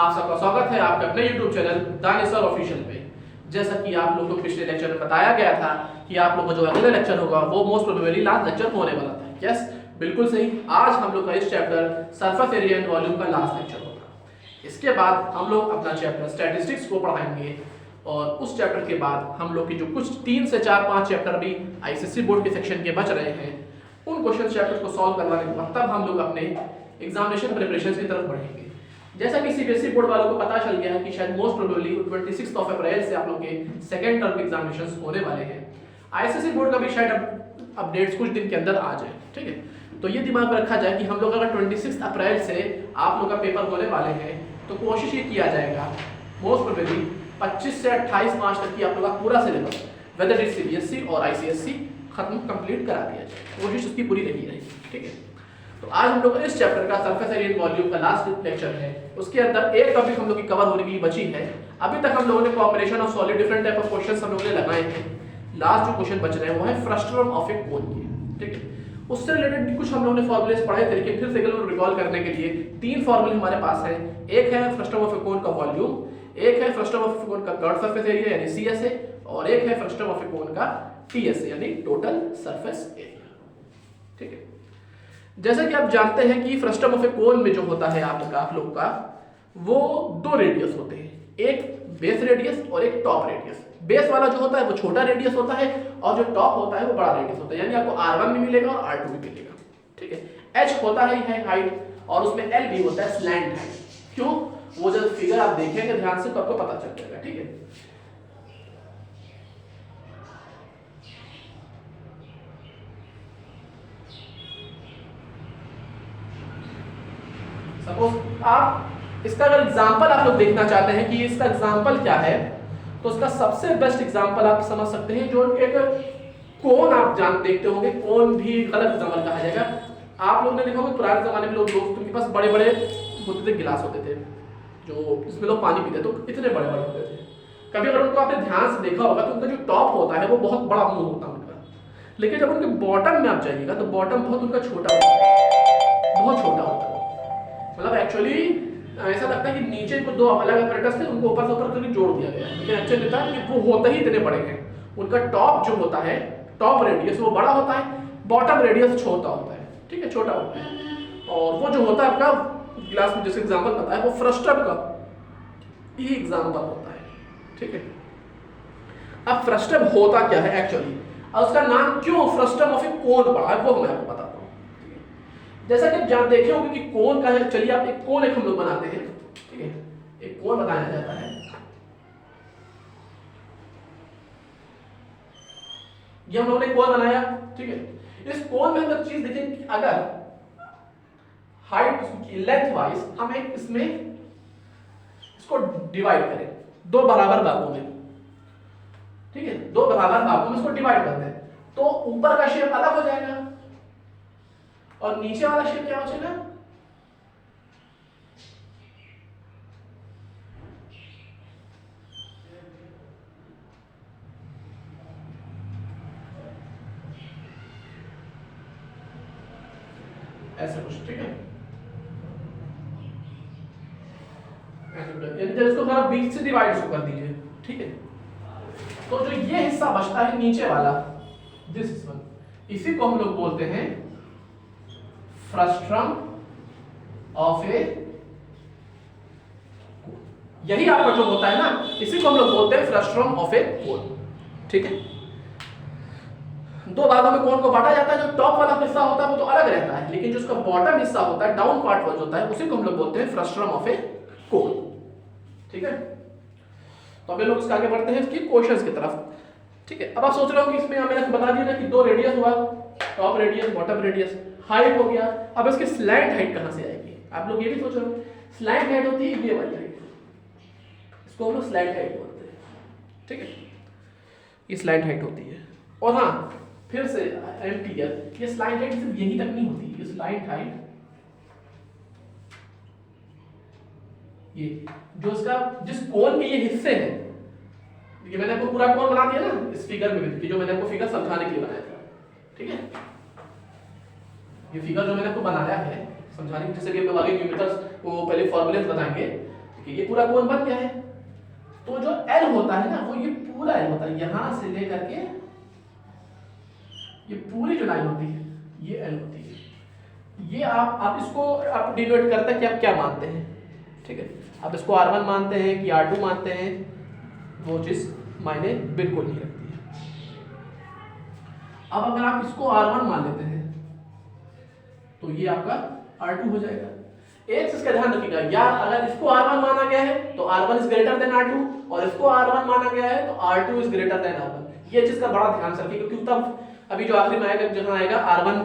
आप सबका स्वागत है आपके अपने YouTube चैनल दानिशर ऑफिशियल पे। जैसा कि आप लोगों को पिछले लेक्चर में बताया गया था कि आप लोगों का जो अगला लेक्चर होगा वो मोस्ट प्रोबेबली लास्ट लेक्चर होने वाला था। यस, बिल्कुल सही। आज हम लोग का इस chapter surface area and volume का लास्ट लेक्चर होगा। इसके बाद हम लोग अपना चैप्टर स्टैटिस्टिक्स को पढ़ाएंगे और उस चैप्टर के बाद हम लोग की जो कुछ 3 से 4-5 चैप्टर भी आईसीएसई बोर्ड के सेक्शन के बच रहे हैं उन क्वेश्चन चैप्टर्स को सॉल्व करवाने के बाद तब हम लोग अपने एग्जामिनेशन प्रिपरेशन की तरफ बढ़ेंगे। जैसा कि सीबीएसई बोर्ड वालों को पता चल गया है कि शायद मोस्ट प्रोबेबली 26 अप्रैल से आप लोग के सेकंड टर्म एग्जामिनेशंस होने वाले हैं। आईसीएसई बोर्ड का भी शायद अपडेट्स कुछ दिन के अंदर आ जाए, ठीक है। तो ये दिमाग में रखा जाए कि हम लोग अगर 26 अप्रैल से आप लोग का पेपर होने वाले हैं तो कोशिश ये किया जाएगा मोस्ट प्रोबेबली 25 से 28 मार्च तक की आप लोग का पूरा सिलेबस वेदर इट सीबीएसई और आईसीएसई खत्म कंप्लीट करा दिया जाए। कोशिश उसकी पूरी रही रहेगी, ठीक है। तो आज हम लोग इस चैप्टर का सरफेस एरिया एंड वॉल्यूम का लास्ट लेक्चर है। उसके अंदर एक टॉपिक हम लोग की कवर होने की बची है। अभी तक हम लोगों ने combination of solid different type of questions हम लोगों ने लगाए हैं। लास्ट जो क्वेश्चन बच रहे हैं वो है फ्रस्ट्रम ऑफ ए कोन की, ठीक है। उससे रिलेटेड कुछ हम लोगों ने फॉर्मूलेस पढ़े थे, लेकिन फिर से एक बार रिकॉल करने के लिए 3 फॉर्मूले हमारे पास हैं। एक है फ्रस्ट्रम ऑफ ए कोन का वॉल्यूम, एक है फ्रस्ट्रम ऑफ ए कोन का कर्व सरफेस एरिया यानी सीएसए, और एक है फ्रस्ट्रम ऑफ ए कोन का टीएसए यानी टोटल सरफेस एरिया, ठीक है। जैसा कि आप जानते हैं कि फ्रस्ट्रम ऑफ ए कोन में जो होता है आप लोग का वो 2 रेडियस होते हैं, एक बेस रेडियस और एक टॉप रेडियस। बेस वाला जो होता है वो छोटा रेडियस होता है और जो टॉप होता है वो बड़ा रेडियस होता है, यानी आपको R1 भी मिलेगा और R2 भी मिलेगा, ठीक है। H होता है हाइट और उसमें L भी होता है स्लैंट हाइट। क्यों? वो जब फिगर आप देखेंगे ध्यान से तो आपको पता चल जाएगा, ठीक है। सपोज आप इसका अगर एग्जांपल आप लोग देखना चाहते हैं कि इसका एग्जांपल क्या है, तो उसका सबसे बेस्ट एग्जांपल आप समझ सकते हैं जो एक कोन आप देखते होंगे। कोन भी गलत एग्जांपल कहा जाएगा। आप लोगों ने देखा होगा पुराने जमाने में लोग उनके पास बड़े बड़े होते थे, गिलास होते थे जो जिसमें लोग पानी पीते तो इतने बड़े बड़े होते थे। कभी अगर उनको आपने ध्यान से देखा होगा तो उनका जो टॉप होता है वो बहुत बड़ा मुंह होता है उनका, लेकिन जब उनके बॉटम में आप जाइएगा तो बॉटम बहुत उनका छोटा होता है, बहुत छोटा होता है। मतलब एक्चुअली ऐसा लगता है कि नीचे को 2 अलग अपरेटस थे, उनको ऊपर से ऊपर करके जोड़ दिया गया है, लेकिन एक्चुअली होता है कि वो होते ही इतने बड़े हैं। उनका टॉप जो होता है, टॉप रेडियस वो बड़ा होता है, बॉटम रेडियस छोटा होता है, ठीक है, छोटा होता है। और वो जो होता है आपका ग्लास में जैसे एग्जांपल बताया वो फ्रस्ट्रम का ये एग्जांपल होता है, ठीक है। अब फ्रस्ट्रम होता क्या है एक्चुअली और उसका नाम क्यों फ्रस्ट्रम ऑफ ए कोन पड़ा है वो मैं आपको बताता हूं। जैसा कि आप जान देखे होंगे कि कोन का है, चलिए आप एक कोन हम लोग बनाते हैं, ठीक है। एक कोन बनाया जाता है, ये हम लोगों ने कोन बनाया, ठीक है। इस कोन में हम चीज देखें कि अगर हाइट लेंथ वाइज हम एक इसमें इसको डिवाइड करें 2 बराबर भागों में, ठीक है, 2 बराबर भागों में इसको डिवाइड कर दें तो ऊपर का शेप अलग हो जाएगा और नीचे वाला शेप क्या बचेगा? ऐसा कुछ, ठीक है। ऐसे इसको थोड़ा बीच से डिवाइड कर दीजिए, ठीक है। तो जो ये हिस्सा बचता है नीचे वाला, दिस वन, इसी को हम लोग बोलते हैं फ्रस्ट्रम ऑफ ए, यही आपका जो होता है ना, इसी को हम लोग बोलते हैं फ्रस्ट्रम ऑफ ए कोन, ठीक है। 2 भागों में कोन को बांटा जाता है। जो टॉप वाला हिस्सा होता है वो तो अलग रहता है, लेकिन जो उसका बॉटम हिस्सा होता है, डाउन पार्ट वाला होता है, उसी को हम लोग बोलते हैं फ्रस्ट्रम ऑफ ए कोन, ठीक है। तो अब लोग इसके आगे बढ़ते हैं इसकी क्वेश्चंस की तरफ, ठीक है। अब आप सोच रहे हो कि इसमें मैंने बता दिया ना कि 2 रेडियस हुआ, top radius bottom radius, height हो गया। अब इसकी स्लैंट हाइट कहां से आएगी? आप लोग ये भी सोच रहे हो। स्लैंट हाइट होती है ये वाली हाइट, इसको हम लोग स्लैंट हाइट बोलते हैं, ठीक है। ये स्लैंट हाइट होती है। और हाँ, फिर से एमटीएल, ये स्लैंट हाइट सिर्फ यही तक नहीं होती, ये स्लैंट हाइट ये जो इसका जिस कोन के ये हिस्से हैं, ये मैंने आपको पूरा कोन बना दिया ना इस फिगर में भी, जो मैंने आपको फिगर समझाने के लिए बनाया था, ठीक है। ये फिगर जो मैंने आपको बनाया है समझाने के, जैसे कि हम लोग आगे न्यूमेरिकल्स को पहले फॉर्मूलेस बताएंगे, कि ये पूरा कोण बन गया है। तो जो L होता है ना वो ये पूरा L होता है, यहां से लेकर के ये पूरी जो लाइन होती है ये L होती है। ये आप इसको आप डिनोट करते हैं कि आप क्या मानते हैं, ठीक है। आप इसको R1 मानते हैं कि R2 मानते हैं, वो चीज मायने बिल्कुल नहीं रखती है। अब अगर आप इसको R1 मान लेते हैं तो ये आपका R2 हो जाएगा। एक चीज का ध्यान रखिएगा, या अगर इसको R1 माना गया है तो R1 is greater than R2, और इसको R1 माना गया है तो R2 is greater than R1। ये चीज का बड़ा ध्यान से रखिएगा, क्योंकि तब अभी जो आखिरी में आएगा, जहां आएगा R1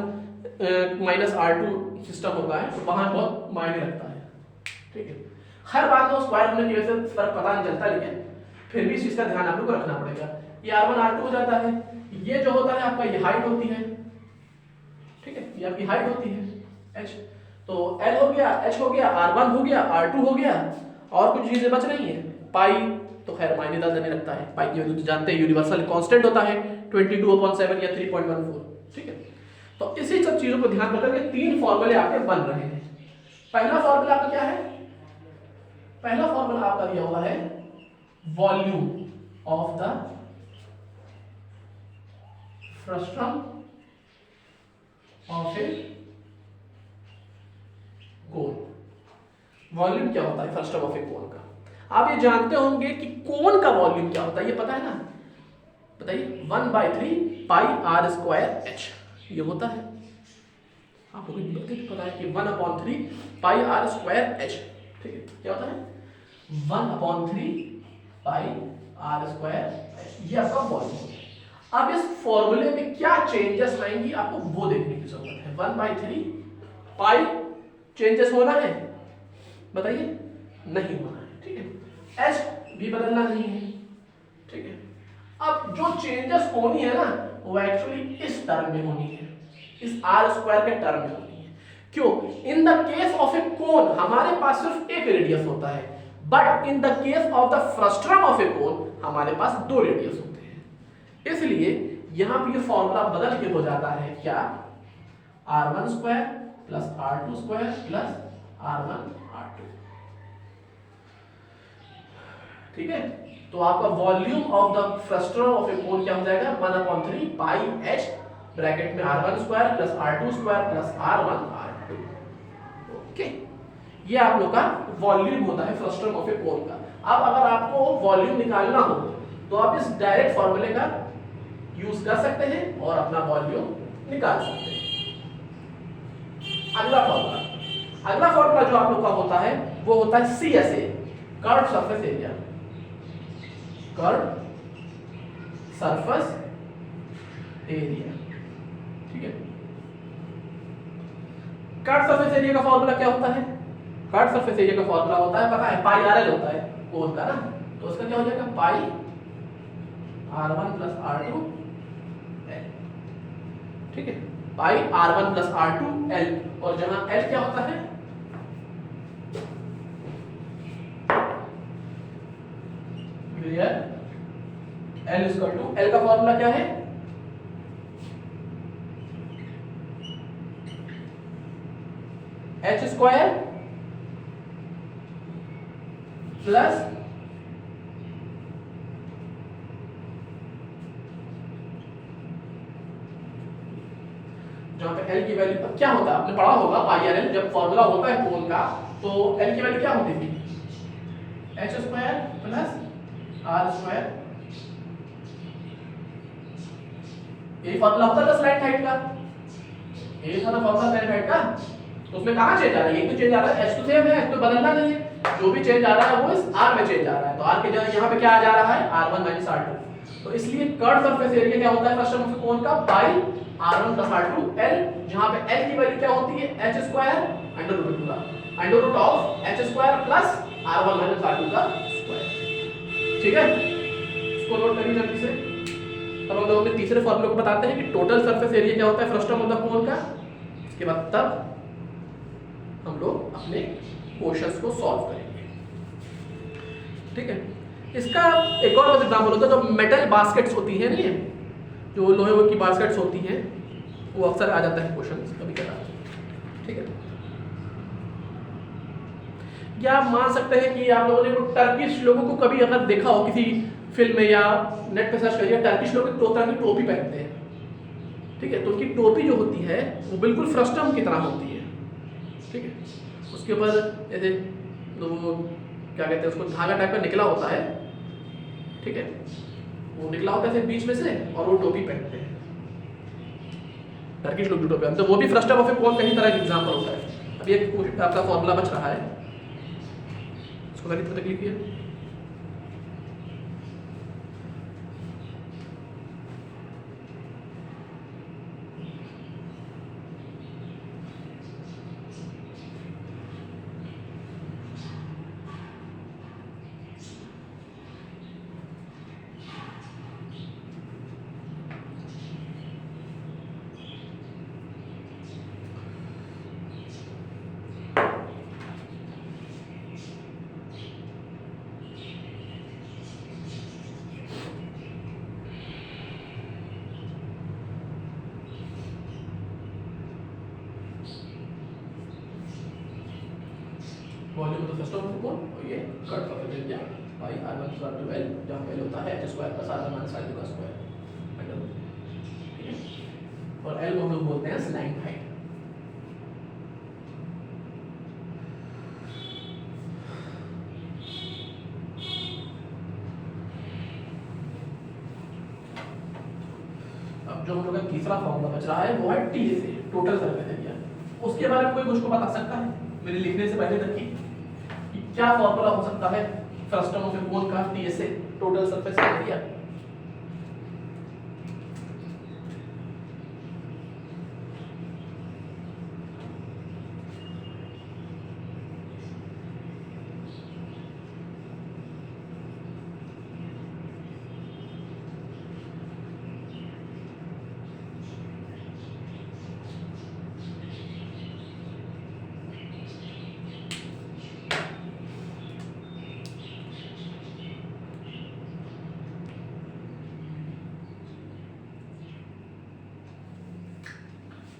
माइनस R2 सिस्टम होता है, तो वहां बहुत मायने रखता है, ठीक है। हर बात में स्क्वायर होने की वजह से फर्क पता नहीं चलता, लेकिन फिर भी इस चीज का ध्यान आप लोग को रखना पड़ेगा। ये R1 R2 हो जाता है, ये जो होता है आपका ये हाइट होती है, ठीक है, ये आपकी हाइट होती है h। तो L हो गया, h हो गया, R1 हो गया, R2 हो गया, और कुछ चीजें बच रही हैं। पाई तो खैर मायने ज्यादा नहीं रखता है, पाई की वैल्यू तो जानते हैं यूनिवर्सल कांस्टेंट होता है 22/7 या 3.14, ठीक है। तो इसी सब चीजों को ध्यान रखकर के तीन फॉर्मूले आपके बन रहे हैं। पहला फॉर्मूला आपका क्या है? पहला फॉर्मूला आपका दिया हुआ है volume of the frustum of a cone. Volume क्या होता है फ्रस्टम ऑफ ए कोन का? आप ये जानते होंगे कि कोन का वॉल्यूम क्या होता है, ये पता है ना? बताइए। 1/3 पाई r स्क्वायर h ये होता है। आप लोगों को पता है कि 1/3 पाई r स्क्वायर h, ठीक है, क्या होता है? 1/3 पाई r स्क्वायर h, ये आपका वॉल्यूम है। अब इस फॉर्मूले में क्या चेंजेस आएंगी आपको वो देखने की जरूरत है। 1/3 पाई चेंजेस होना है? बताइए, नहीं होना है, ठीक है। h भी बदलना नहीं है, ठीक है। अब जो चेंजेस होनी है ना वो एक्चुअली इस टर्म में होनी है, इस r स्क्वायर के टर्म में होनी है। क्यों? In the case of a cone हमारे पास सिर्फ एक रेडियस होता है, but in the case of the frustum of a cone हमारे पास दो रेडियस होते हैं। इसलिए यहां पे ये फॉर्मूला बदल के हो जाता है क्या? r1 square plus r2 square plus r1 r2, ठीक है। तो आपका volume of the frustum of a cone क्या हो जाएगा? 1/3 पाई h ब्रैकेट में r1 square plus r2 square plus r1 r2, okay. ये आप लोग का वॉल्यूम होता है फ्रस्टम ऑफ ए कोन का। अब अगर आपको वॉल्यूम निकालना हो तो आप इस डायरेक्ट फॉर्मूले का यूज कर सकते हैं और अपना वॉल्यूम निकाल सकते हैं। अगला फॉर्मूला जो आप लोग का होता है वो होता है CSA, curved surface area. Curved surface area, ठीक है। कर्व्ड सरफेस एरिया का फॉर्मूला क्या होता है? कर्व्ड सरफेस एरिया का फॉर्मूला होता है, पता है, पाई RL होता है कोन का ना, तो उसका क्या हो जाएगा? पाई r1 प्लस r2 l, ठीक है। पाई r1 प्लस r2 l, और जहां l क्या होता है? Clear? l equal to, l का फॉर्मूला क्या है? h स्क्वायर प्लस जहां पे l की वैल्यू क्या होता है आपने पढ़ा होगा, पाई आर एल जब फॉर्मूला होता है कोन का तो l की वैल्यू क्या होती थी? h square plus r square. यही फॉर्मूला होता था स्लाइड हाइट का, यही था ना फॉर्मूला स्लाइड हाइट का। तो उसमें कहां चेंज आ रहा है? ये तो चेंज आ रहा है, h तो सेम है, h तो बदलना नहीं है। जो भी चेंज आ रहा है वो इस r में चेंज आ रहा है, तो r के जगह यहां पे क्या आ जा रहा है? r1 r2। तो इसलिए कर्व्ड सरफेस एरिया क्या होता है फ्रस्टम ऑफ कोन का? पाई r1 r2 l, जहां पे l की वैल्यू क्या होती है? h स्क्वायर अंडर रूट पूरा under root of h square plus r1 r2 का स्क्वायर, ठीक है। इसको नोट करिए जल्दी से। तब हम लोग अपने तीसरे फॉर्मूले को बताते हैं कि टोटल सरफेस एरिया क्या होता है फ्रस्टम ऑफ द कोन का। इसके बाद तब हम लोग अपने क्वेश्चंस को सॉल्व करेंगे, ठीक है। इसका एक और एग्जांपल होता है, जो मेटल बास्केट्स होती है, नहीं है, जो लोहे की बास्केट्स होती हैं, वो अक्सर आ जाता है क्वेश्चन कभी कभार, ठीक है। या आप मान सकते हैं कि आप लोगों ने टर्किश लोगों को कभी अगर देखा हो किसी फिल्म में या नेट पे सर्च करिए, टर्किश लोग दो तरह की टोपी पहनते हैं, ठीक है। तो उनकी टोपी जो होती है वो बिल्कुल फ्रस्टम की तरह होती है, ठीक है। उसके ऊपर जैसे वो क्या कहते हैं उसको, धागा टाइप का निकला होता है, ठीक है। वो निकला होता है बीच में से और वो टोपी पहनते हैं टर्किश लोग जो टोपी पहनते हैं। वो भी फ्रस्टम ऑफ ए कौन कहीं तरह का एग्जाम्पल होता है। अब ये आपका फॉर्मूला बच रहा है, इसको गणित में तकलीफ है। Volume of the system of कौन, और ये cut of the area pi r1 square to l, जहां l होता है h square plus r1 minus r2 का स्क्वायर, ठीक है। और l को हम लोग बोलते हैं स्लैंट हाइट। अब जो हम लोग का तीसरा फॉर्मूला बच रहा है वो है टीएसए, टोटल सरफेस एरिया। उसके बारे में कोई मुझको बता सकता है मेरे लिखने से पहले तक कि क्या फॉर्मूला हो सकता है फ्रस्टम ऑफ ए कोन का टीएसए, टोटल सरफेस एरिया?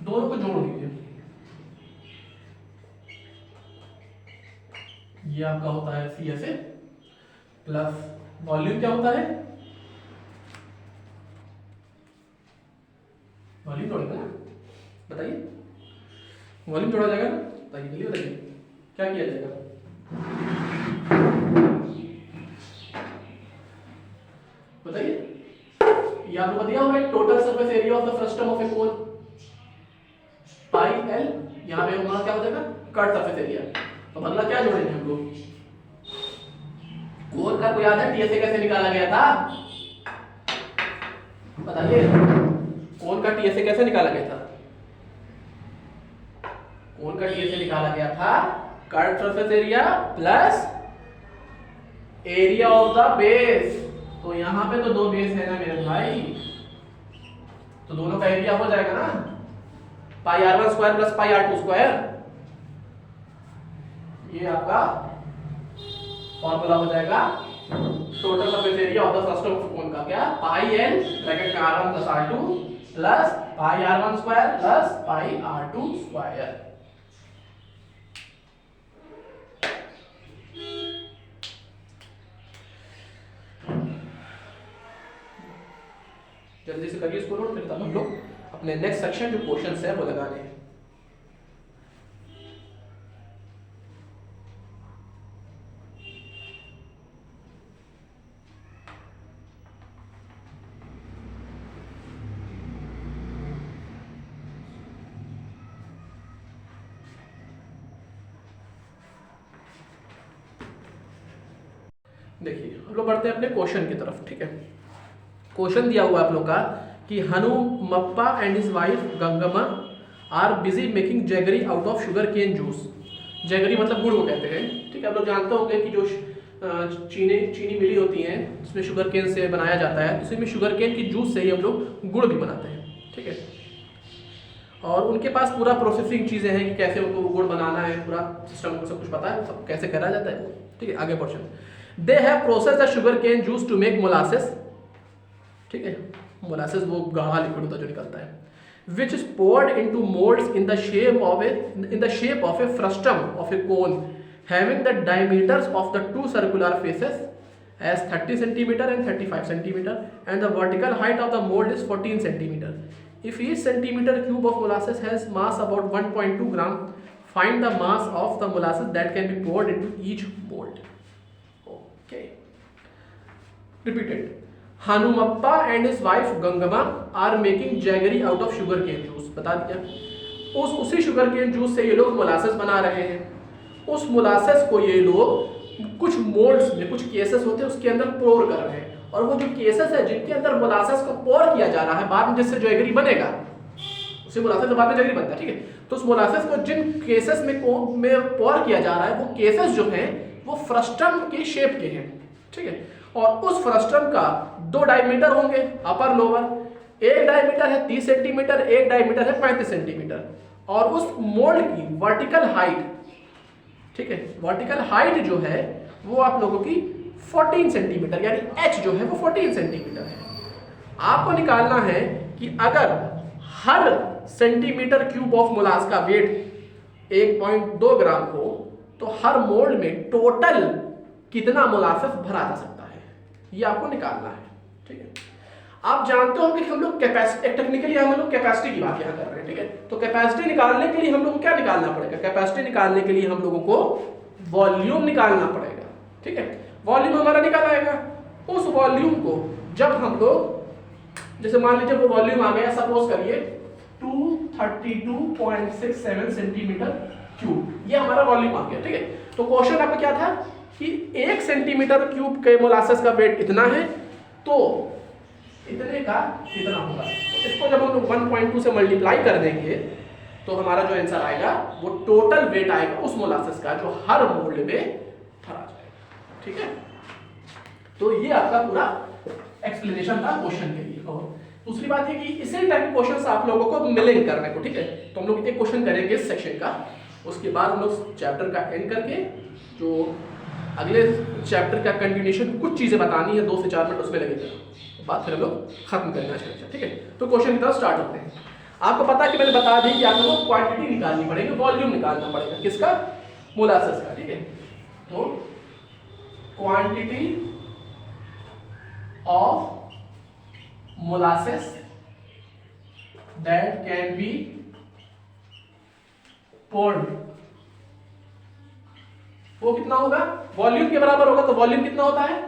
दोनों को जोड़ दीजिए। ये आपका होता है CSA प्लस वॉल्यूम क्या होता है, वॉल्यूम जोड़ेगा ना, बताइए वॉल्यूम जोड़ा जाएगा ना, बताइए जल्दी बताइए क्या किया जाएगा। बताइए, ये आपको दिया हुआ है total surface area of the frustum of a cone pi L, यहां पे हमारा क्या हो जाएगा कट सरफेस एरिया। तो अगला क्या जोड़ेंगे हम लोग, कोन का कोई याद है टीएसए कैसे निकाला गया था, बताइए कोन का टीएसए कैसे निकाला गया था? कोन का टीएसए निकाला गया था cut surface area plus area of the base. तो यहां पे तो दो बेस है ना मेरे भाई, तो दोनों का एरिया हो जाएगा ना पाई r1 square plus pi r2 square. ये आपका फॉर्मूला हो जाएगा total surface area of the frustum of cone का, क्या पाई n ब्रैकेट में r1 plus r2 plus pi r1 square plus pi r2 square. जल्दी से करिए इसको नोट, फिर तब हम लोग अपने नेक्स्ट सेक्शन जो क्वेश्चंस है वो लगाने हैं। देखिए हम लोग बढ़ते हैं अपने क्वेश्चन की तरफ, ठीक है। क्वेश्चन दिया हुआ है आप लोग का कि Hanumappa and his wife Gangamma are busy making jaggery out of sugar cane juice. Jaggery मतलब गुड़ को कहते हैं, ठीक है। आप लोग जानते होंगे कि जो चीनी मिली होती है उसमें शुगर केन से बनाया जाता है, तो इसमें शुगर केन की जूस से ही हम लोग गुड़ भी बनाते हैं, ठीक है। और उनके पास पूरा प्रोसेसिंग चीज़ें हैं कि कैसे उनको गुड़ बनाना है, पूरा सिस्टम को सब कुछ पता है, सब कैसे करा जाता है वो, ठीक है। आगे question, they have process the sugar cane juice to make molasses, ठीक है। मोलासेस वो गाढ़ा लिक्विड होता है जो निकलता है, which is poured into molds in the shape of a frustum of a cone having the diameters of the two circular faces as 30 centimeter and 35 centimeter and the vertical height of the mold is 14 centimeter. If each centimeter cube of molasses has mass about 1.2 gram, find the mass of the molasses that can be poured into each mold. Okay. Repeated. Hanumappa and his wife Gangama are making jaggery out of sugarcane juice. बता दिया। उसी sugarcane juice से ये लोग molasses बना रहे हैं। उस मोलासेस को ये लोग कुछ मोल्ड्स में, कुछ केसेस होते हैं उसके अंदर पोर कर रहे हैं, और वो जो केसेस है जिनके अंदर मोलासेस को पोर किया जा रहा है, बाद में जिससे जैगरी बनेगा, उसी मोलासेस से बाद में जैगरी बनता है, ठीक है। तो उस मोलासेस को जिन केसेस में पोर किया जा रहा है, वो केसेस जो हैं वो फ्रस्टम के शेप के हैं, ठीक है। और उस फ्रस्टम का दो डायमीटर होंगे, अपर लोअर। एक डायमीटर है 30 सेंटीमीटर, एक डायमीटर है 35 सेंटीमीटर, और उस मोल्ड की वर्टिकल हाइट, ठीक है, वर्टिकल हाइट जो है वो आप लोगों की 14 सेंटीमीटर, यानी h जो है वो 14 सेंटीमीटर है। आपको निकालना है कि अगर हर सेंटीमीटर क्यूब ऑफ मोलास का वेट 1.2 ग्राम हो, तो हर मोल्ड में टोटल कितना मोलासेस भरा जा सकता है, ये आपको निकालना है, ठीक है। आप जानते हो कि हम लोग कैपेसिटी, टेक्निकली हम लोग कैपेसिटी की बात यहाँ कर रहे हैं, ठीक है। तो कैपेसिटी निकालने के लिए हम लोग को क्या निकालना पड़ेगा? कैपेसिटी निकालने के लिए हम लोगों को वॉल्यूम निकालना पड़ेगा, ठीक है। वॉल्यूम हमारा निकाल आएगा। उस वॉल्यूम को जब हम लोग, जैसे मान लीजिए वो वॉल्यूम आ गया, सपोज करिए 232.67 सेंटीमीटर क्यूब, ये हमारा वॉल्यूम आ गया, ठीक है। तो क्वेश्चन आपका क्या था कि 1 सेंटीमीटर क्यूब के मोलासेस का वेट इतना है, तो इतने का कितना होगा। तो इसको जब हम लोग 1.2 से मल्टीप्लाई कर देंगे तो हमारा जो आंसर आएगा वो टोटल वेट आएगा उस मोलासेस का जो हर मोल्ड में भरा जाएगा, ठीक है। तो ये आपका पूरा एक्सप्लेनेशन था क्वेश्चन के लिए। और दूसरी बात है कि इसी टाइप के क्वेश्चंस आप लोगों को मिलेंगे करने को, ठीक है। तो हम लोग एक क्वेश्चन करेंगे इस सेक्शन का, उसके बाद हम लोग चैप्टर का एंड करके जो अगले चैप्टर का कंटिन्यूएशन, कुछ चीजें बतानी है, 2 से 4 मिनट उसमें लगेगा, बात फिर हम लोग खत्म करना चाहिए, ठीक है। तो क्वेश्चन की तरफ स्टार्ट होते हैं। आपको पता है कि मैंने बता दी कि आप लोगों को क्वांटिटी निकालनी पड़ेगी, वॉल्यूम निकालना पड़ेगा, किसका? मोलासेस का, ठीक है। तो quantity of molasses that can be poured, वो कितना होगा? वॉल्यूम के बराबर होगा। तो वॉल्यूम कितना होता है?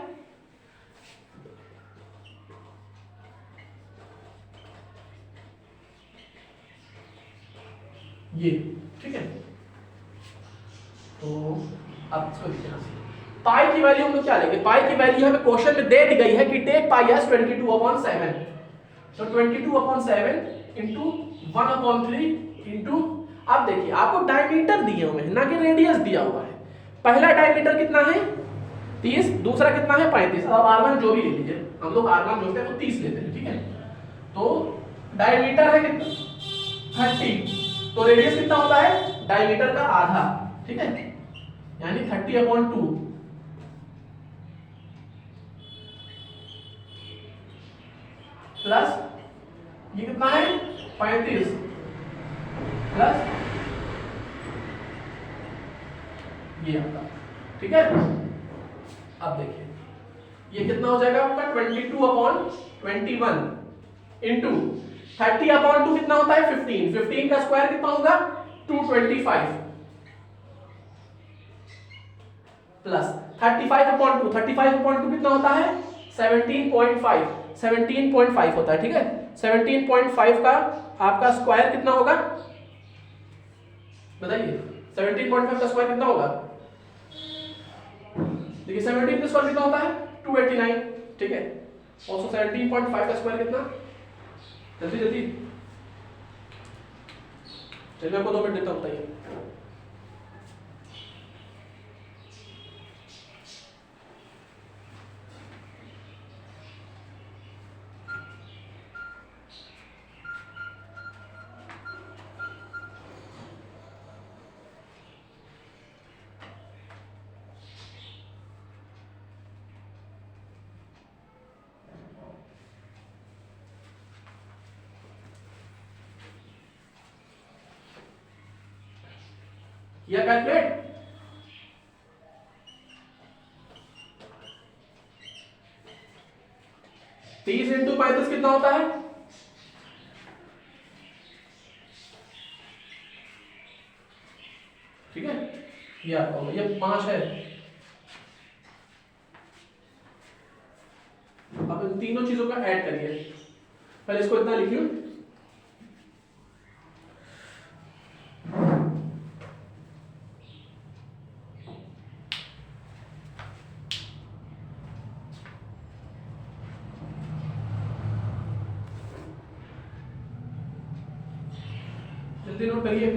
ये, ठीक है। तो अब इसको देखना, पाई की वैल्यू हम लोग क्या लेंगे? पाई की वैल्यू हमें क्वेश्चन में दे दी गई है कि टेक पाई एज 22/7, तो 22/7 इंटू 1/3 इंटू, अब देखिए आपको डायमीटर दिए हुए हैं, ना कि रेडियस दिया हुआ है। पहला डायमीटर कितना है? 30, दूसरा कितना है? 35। अब R1 जो भी ले लीजिए, हम लोग R1 जोड़ते हैं तो 30 लेते हैं, ठीक है। तो डायमीटर है कितना? 30, तो रेडियस कितना होता है? डायमीटर का आधा, ठीक है, यानी 30/2 प्लस ये कितना है? 35 प्लस ये आपका, ठीक है। अब देखिए ये कितना हो जाएगा आपका? 22/21 इंटू 30/2 कितना होता है? 15, 15 का स्क्वायर कितना होगा? 225 प्लस 35/2, 35/2 कितना होता है? 17.5, 17.5 होता है, ठीक है। 17.5 का आपका स्क्वायर कितना होगा? बताइए, 17.5 का स्क्वायर कितना होगा? देखिए 17 का स्क्वायर कितना होता है? 289, ठीक है। और 17.5 का स्क्वायर कितना? जल्दी जल्दी, चलिए आपको 2 मिनट देता हूं, बताइए। या कैलकुलेट 30 इंटू 35 कितना होता है? ठीक है, ये आपका होगा, ये 5 है। अब इन तीनों चीजों का ऐड करिए। पहले इसको इतना लिखिए, जल्दी नोट करिए।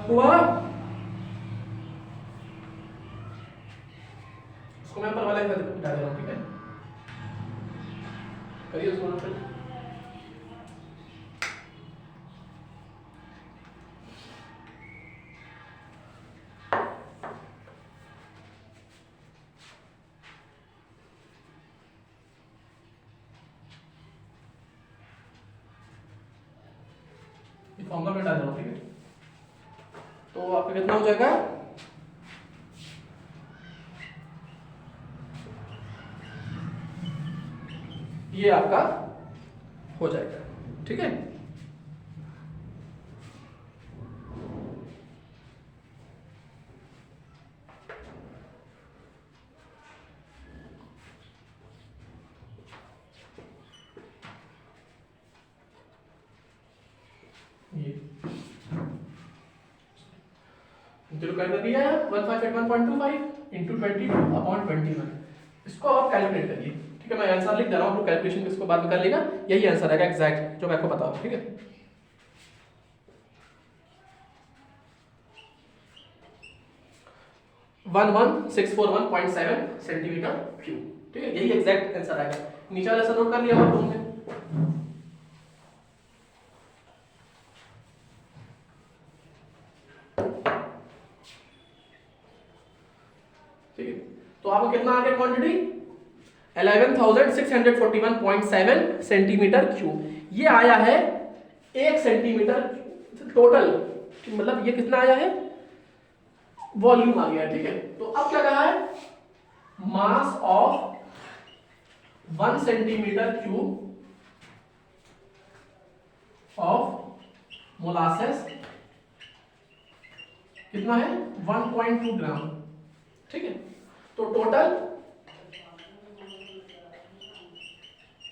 हुआ, इसको मैं ऊपर वाला एक हटा दे रहा हूं, ठीक है, करिए उसको नोट करिए। फॉर्मूला में डाल रहा हूं, ठीक है। तो आपका कितना हो जाएगा? ये आपका हो जाएगा, ठीक है। ये कर दिया है 1581.25 इंटू 22/21। इसको आप कैलकुलेट करिए, ठीक है। मैं आंसर लिख दे रहा हूँ, आप कैलकुलेशन इसको बाद में कर लेगा। यही आंसर आएगा एग्जैक्ट, जो मैं आपको बता रहा हूँ, ठीक है। वन 1641.7 सेंटीमीटर क्यूब, ठीक है। यही एग्जैक्ट आंसर आएगा। नीचे वाला आंसर नोट कर लिया आप लोगों ने? ठीक है, तो आपको कितना आ गया क्वांटिटी? 11,641.7 centimetre cube. ये आया है 1 सेंटीमीटर टोटल, मतलब ये कितना आया है? वॉल्यूम आ गया, ठीक है। तो अब क्या कहा है? Mass of 1 centimetre cube of molasses कितना है? 1.2 ग्राम, ठीक है। तो total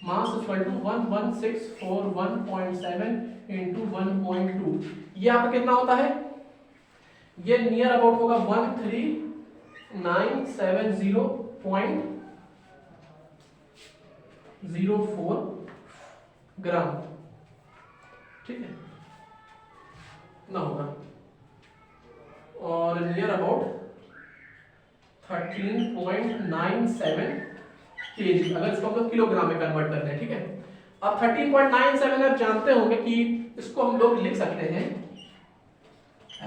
mass equal to 11,641.7 into 1.2। ये आपका कितना होता है? ये नियर अबाउट होगा 13,970.04 ग्राम, ठीक है ना होगा। और नियर अबाउट 13.97 kg, अगर इसको हम लोग किलोग्राम में कन्वर्ट करते हैं, ठीक है। अब 13.97 आप जानते होंगे कि इसको हम लोग लिख सकते हैं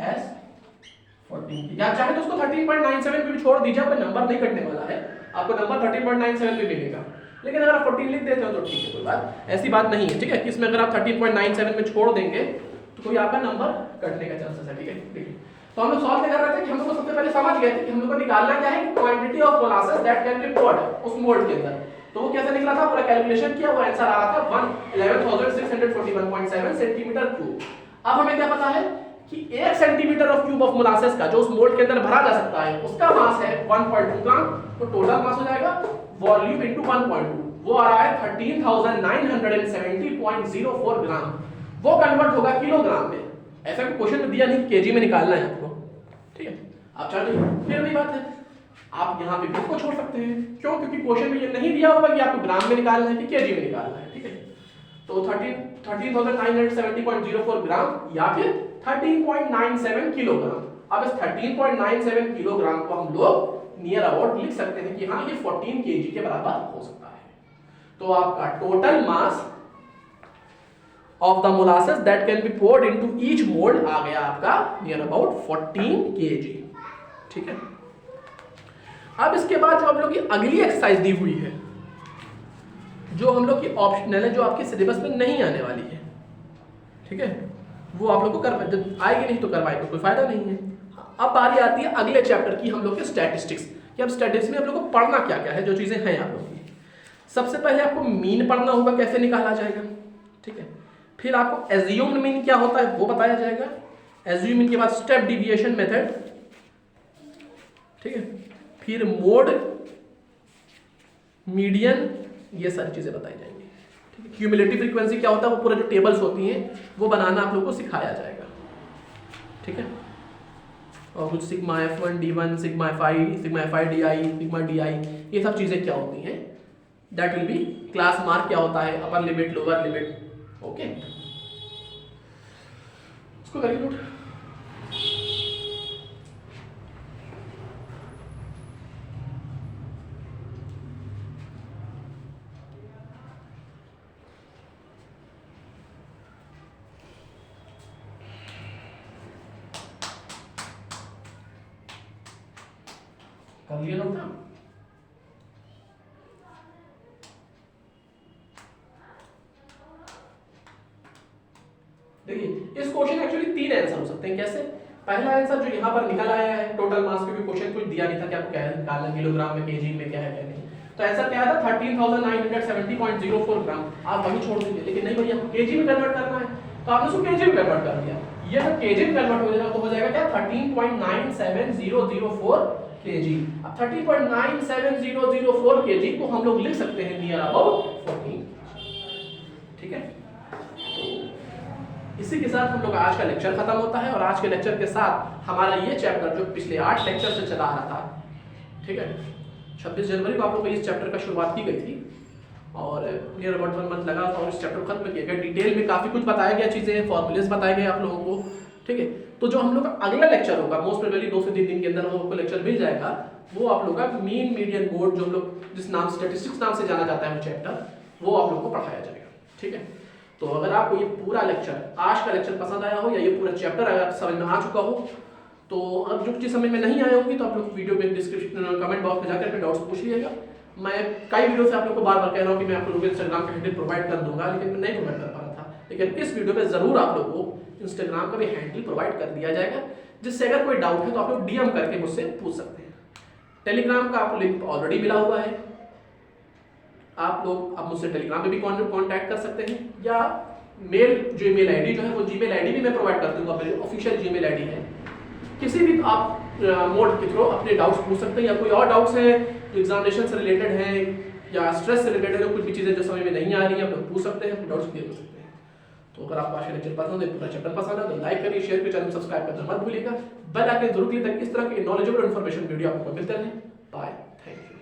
एस 14, या चाहे तो उसको 13.97 पे भी छोड़ दीजिए, आपका नंबर नहीं कटने वाला है, आपको नंबर 13.97 पे मिलेगा। लेकिन अगर आप 14 लिख देते हो तो ठीक है, कोई बात ऐसी बात नहीं है, ठीक है। कि इसमें अगर आप 13.97 में छोड़ देंगे तो कोई आपका नंबर कटने का चांसेस है, ठीक है। देखिए, तो हम लोग सॉल्व क्या कर रहे थे कि हम लोग सबसे पहले समझ गए थे कि हम लोग को निकालना क्या है? Quantity of molasses that can B poured उस मोल्ड के अंदर। तो वो कैसे निकला था? पूरा कैलकुलेशन किया, वो आंसर आ रहा था 11,641.7 सेंटीमीटर क्यूब। अब हमें क्या पता है कि 1 centimetre of cube of molasses का जो उस मोल्ड के अंदर भरा जा सकता है उसका मास है 1.2 ग्राम। तो टोटल मास हो जाएगा वॉल्यूम इनटू 1.2, वो आ रहा है 13,970.04 ग्राम। वो कन्वर्ट होगा किलोग्राम में। ऐसा कोई क्वेश्चन में दिया नहीं केजी में निकालना है आपको, ठीक है। आप चलिए फिर भी बात है, आप यहाँ पे भी इसको छोड़ सकते हैं। क्यों? क्योंकि क्वेश्चन में ये नहीं दिया होगा कि आपको ग्राम में निकालना है कि केजी में निकालना है। ठीक है, तो 13,970.04 ग्राम या फिर 13.97 किलोग्राम। अब इस 13.97 किलोग्राम को हम लोग नियर अबाउट लिख सकते हैं कि हाँ ये 14 केजी के बराबर हो सकता है। तो आपका total mass of the molasses that can be poured into each mould आ गया आपका नियर अबाउट 14 केजी। ठीक है, अब इसके बाद जो हम लोग की अगली एक्सरसाइज दी हुई है, जो हम लोग की ऑप्शनल है, जो आपके सिलेबस में नहीं आने वाली है, ठीक है, वो आप लोग को कर जब आएगी नहीं तो करवाए तो कोई फायदा नहीं है। अब बारी आती है अगले चैप्टर की, हम लोग के स्टैटिस्टिक्स कि अब स्टैटिस्टिक्स में हम लोग को पढ़ना क्या क्या है, जो चीजें हैं आप लोग की। सबसे पहले आपको मीन पढ़ना होगा, कैसे निकाला जाएगा। ठीक है, फिर आपको एज्यूम्ड मीन क्या होता है वो बताया जाएगा। एज्यूम मीन के बाद स्टेप डिविएशन मेथड, ठीक है, फिर मोड, मीडियन, ये सारी चीजें बताई जाएंगी। ठीक है, क्यूमुलेटिव फ्रीक्वेंसी क्या होता है, वो पूरे जो टेबल्स होती हैं वो बनाना आप लोग को सिखाया जाएगा। ठीक है, और कुछ sigma F1 D1, sigma F5 DI, sigma DI, ये सब चीजें क्या होती हैं, that will be class mark क्या होता है, upper limit, lower limit. Okay, इसको करिए नोट। कर लिया नोट ना? देखिए, इस क्वेश्चन एक्चुअली 3 आंसर हो सकते हैं। कैसे? पहला आंसर जो यहाँ पर निकल आया है टोटल मास, क्योंकि क्वेश्चन कुछ दिया नहीं था कि आपको क्या निकालना, किलोग्राम में, केजी में क्या है क्या नहीं। तो आंसर क्या था 13,970.04 ग्राम। आप वही छोड़ दीजिए, लेकिन नहीं भैया आपको केजी में कन्वर्ट करना है तो आपने उसको केजी में कन्वर्ट कर दिया। ये जब केजी में कन्वर्ट हो जाएगा तो हो जाएगा क्या 13.97004 केजी। अब 13.97004 केजी को हम लोग लिख सकते हैं नियर अबाउट 14। ठीक है, इसी के साथ हम लोग आज का लेक्चर खत्म होता है। और आज के लेक्चर के साथ हमारा ये चैप्टर जो पिछले 8 लेक्चर से चला आ रहा था, ठीक है, 26 जनवरी को आप लोग को इस चैप्टर का शुरुआत की गई थी और नियर अबाउट 1 मंथ लगा था और इस चैप्टर को खत्म किया गया। डिटेल में काफी कुछ बताया गया, चीजें, फॉर्मूलेस बताए गए आप लोगों को। ठीक है, तो जो हम लोग का अगला लेक्चर होगा, मोस्ट प्रोबेबली 2 से 3 दिन के अंदर आपको लेक्चर मिल जाएगा, वो आप लोग का मीन, मीडियन, मोड, जो हम लोग जिस नाम स्टैटिस्टिक्स नाम से जाना जाता है वो चैप्टर, वो आप लोग को पढ़ाया जाएगा। ठीक है, तो अगर आपको ये पूरा लेक्चर, आज का लेक्चर पसंद आया हो या ये पूरा चैप्टर अगर समझ में आ चुका हो, तो अब जो चीज़ समझ में नहीं आए होंगी तो आप लोग वीडियो में डिस्क्रिप्शन कमेंट बॉक्स में जाकर अपने डाउट्स पूछ लीजिएगा। मैं कई वीडियो से आप लोग को बार बार कह रहा हूँ कि मैं आप लोगों को इंस्टाग्राम का हैंडल प्रोवाइड कर दूंगा, लेकिन मैं नहीं प्रोवाइड कर पा रहा था। लेकिन इस वीडियो में जरूर आप लोग को इंस्टाग्राम का भी हैंडल प्रोवाइड कर दिया जाएगा, जिससे अगर कोई डाउट है तो आप लोग डीएम करके मुझसे पूछ सकते हैं। टेलीग्राम का आपको लिंक ऑलरेडी मिला हुआ है, आप लोग अब मुझसे टेलीग्राम पे भी कॉन्टैक्ट कर सकते हैं, या मेल जो ईमेल आईडी जो है वो जीमेल आईडी भी मैं प्रोवाइड कर दूंगा, मेरी ऑफिशियल जीमेल आईडी है। किसी भी आप मोड के थ्रू अपने डाउट्स पूछ सकते हैं, या कोई और डाउट्स हैं जो एग्जामिनेशन से रिलेटेड है या स्ट्रेस से रिलेटेड है, कुछ भी चीज़ें जो समझ में नहीं आ रही है आप लोग पूछ सकते हैं, अपने डाउट्स क्लियर कर सकते हैं। तो अगर आपको आज का लेक्चर पसंद है, पूरा चैप्टर पसंद है, तो लाइक करिए, शेयर करिए, चैनल सब्सक्राइब करना मत भूलिएगा, बेल आइकन जरूर क्लिक करें। इस तरह के नॉलेजेबल इन्फॉर्मेशन वीडियो आपको मिलते रहें। Bye, thank you.